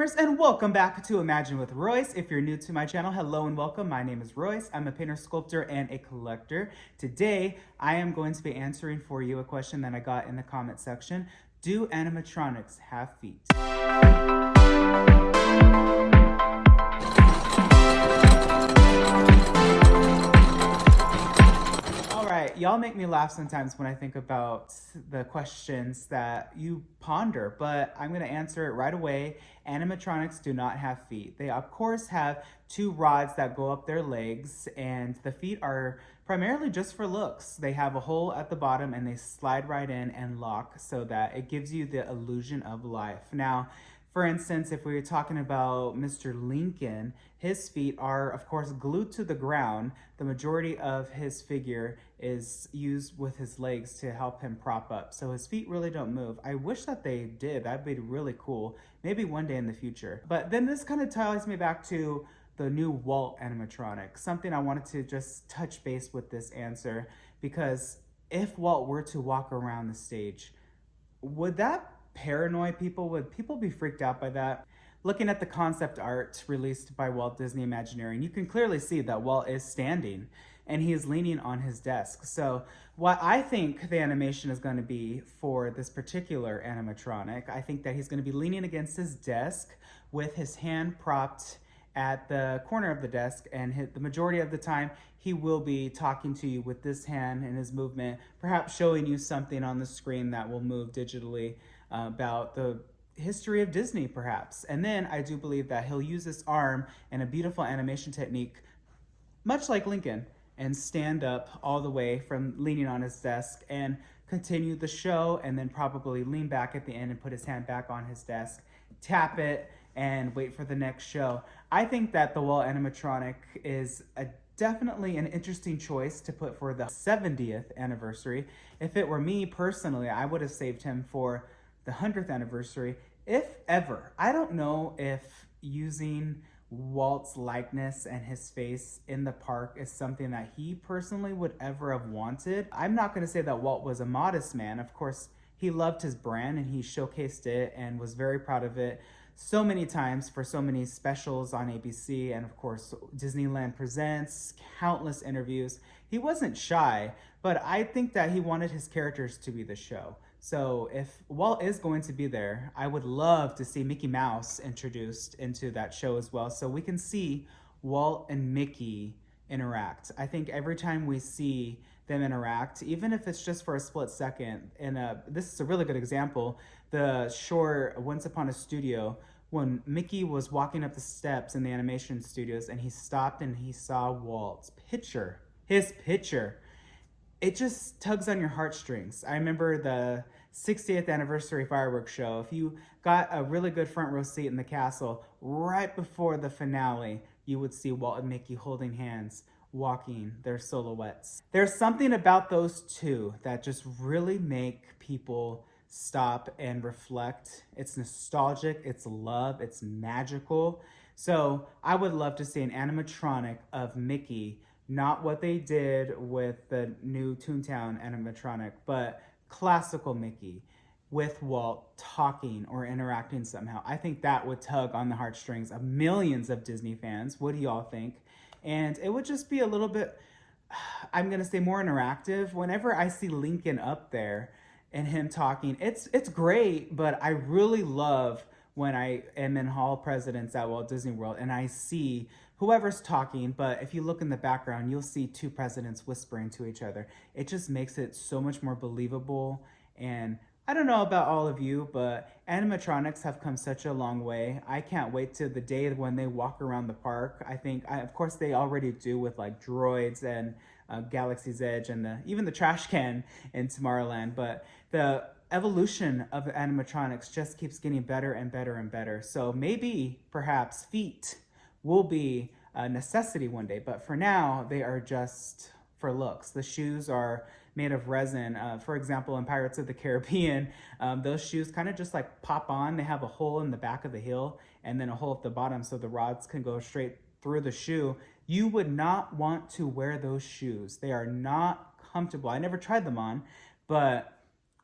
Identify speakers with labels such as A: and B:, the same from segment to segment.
A: dreamers, and welcome back to Imagine with Royce. If you're new to my channel, hello and welcome. My name is Royce. I'm a painter, sculptor, and a collector. Today, I am going to be answering for you a question that I got in the comment section. Do animatronics have feet? Y'all make me laugh sometimes when I think about the questions that you ponder, but I'm going to answer it right away. Animatronics do not have feet. They, of course, have two rods that go up their legs, and the feet are primarily just for looks. They have a hole at the bottom, and they slide right in and lock so that it gives you the illusion of life. Now, for instance, if we were talking about Mr. Lincoln, his feet are, of course, glued to the ground. The majority of his figure is used with his legs to help him prop up. So his feet really don't move. I wish that they did. That'd be really cool. Maybe one day in the future. But then this kind of ties me back to the new Walt animatronic. Something I wanted to just touch base with this answer, because if Walt were to walk around the stage, would that paranoid people? Would people be freaked out by that? Looking at the concept art released by Walt Disney Imagineering, you can clearly see that Walt is standing and he is leaning on his desk. So what I think the animation is going to be for this particular animatronic, I think that he's going to be leaning against his desk with his hand propped at the corner of the desk, and the majority of the time he will be talking to you with this hand and his movement, perhaps showing you something on the screen that will move digitally about the history of Disney, perhaps. And then I do believe that he'll use this arm and a beautiful animation technique, much like Lincoln, and stand up all the way from leaning on his desk and continue the show, and then probably lean back at the end and put his hand back on his desk, tap it, and wait for the next show. I think that the Walt animatronic is definitely an interesting choice to put for the 70th anniversary. If it were me personally, I would have saved him for the 100th anniversary, if ever. I don't know if using Walt's likeness and his face in the park is something that he personally would ever have wanted. I'm not going to say that Walt was a modest man. Of course, he loved his brand and he showcased it and was very proud of it so many times for so many specials on ABC, and of course Disneyland Presents, countless interviews. He wasn't shy, but I think that he wanted his characters to be the show. So if Walt is going to be there, I would love to see Mickey Mouse introduced into that show as well, so we can see Walt and Mickey interact. I think every time we see them interact, even if it's just for a split second, and this is a really good example, the short Once Upon a Studio, when Mickey was walking up the steps in the animation studios and he stopped and he saw Walt's picture, his picture, it just tugs on your heartstrings. I remember the 60th anniversary fireworks show. If you got a really good front row seat in the castle, right before the finale, you would see Walt and Mickey holding hands, walking their silhouettes. There's something about those two that just really make people stop and reflect. It's nostalgic, it's love, it's magical. So I would love to see an animatronic of Mickey, not what they did with the new Toontown animatronic, but classical Mickey with Walt talking or interacting somehow. I think that would tug on the heartstrings of millions of Disney fans. What do y'all think? And it would just be a little bit, I'm gonna say, more interactive. Whenever I see Lincoln up there and him talking, it's great, but I really love when I am in Hall Presidents at Walt Disney World and I see whoever's talking, but if you look in the background, you'll see two presidents whispering to each other. It just makes it so much more believable. And I don't know about all of you, but animatronics have come such a long way. I can't wait till the day when they walk around the park. Of course, they already do with like droids and Galaxy's Edge and even the trash can in Tomorrowland, but the evolution of animatronics just keeps getting better and better and better. So maybe, perhaps, feet will be a necessity one day, but for now, they are just for looks. The shoes are made of resin. For example, in Pirates of the Caribbean, those shoes kind of just like pop on. They have a hole in the back of the heel and then a hole at the bottom so the rods can go straight through the shoe. You would not want to wear those shoes. They are not comfortable. I never tried them on, but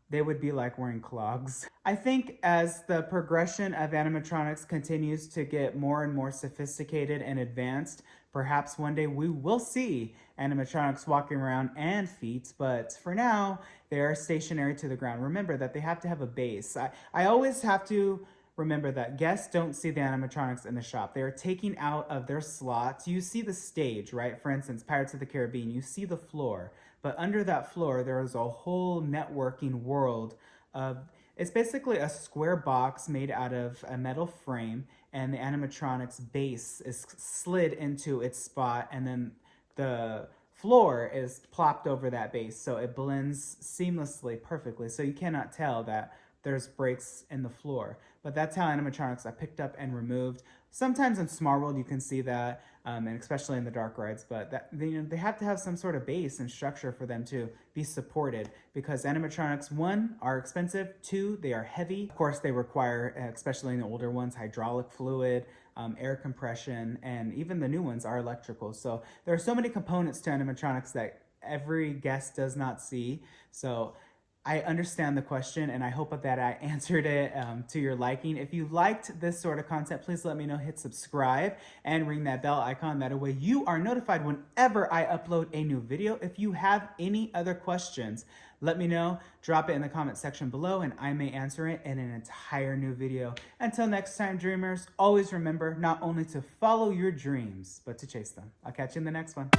A: They would be like wearing clogs. I think as the progression of animatronics continues to get more and more sophisticated and advanced, perhaps one day we will see animatronics walking around and feet, but for now, they are stationary to the ground. Remember that they have to have a base. I always have to remember that guests don't see the animatronics in the shop. They are taking out of their slots. You see the stage, right? For instance, Pirates of the Caribbean, you see the floor. But under that floor, there is a whole networking world of, it's basically a square box made out of a metal frame, and the animatronics base is slid into its spot, and then the floor is plopped over that base, so it blends seamlessly, perfectly. So you cannot tell that there's breaks in the floor. But that's how animatronics are picked up and removed. Sometimes in Small World you can see that, and especially in the dark rides, but that, they have to have some sort of base and structure for them to be supported, because animatronics, one, are expensive, two, they are heavy. Of course, they require, especially in the older ones, hydraulic fluid, air compression, and even the new ones are electrical. So there are so many components to animatronics that every guest does not see. So I understand the question, and I hope that I answered it to your liking. If you liked this sort of content, please let me know. Hit subscribe and ring that bell icon. That way you are notified whenever I upload a new video. If you have any other questions, let me know. Drop it in the comment section below, and I may answer it in an entire new video. Until next time, dreamers, always remember not only to follow your dreams, but to chase them. I'll catch you in the next one.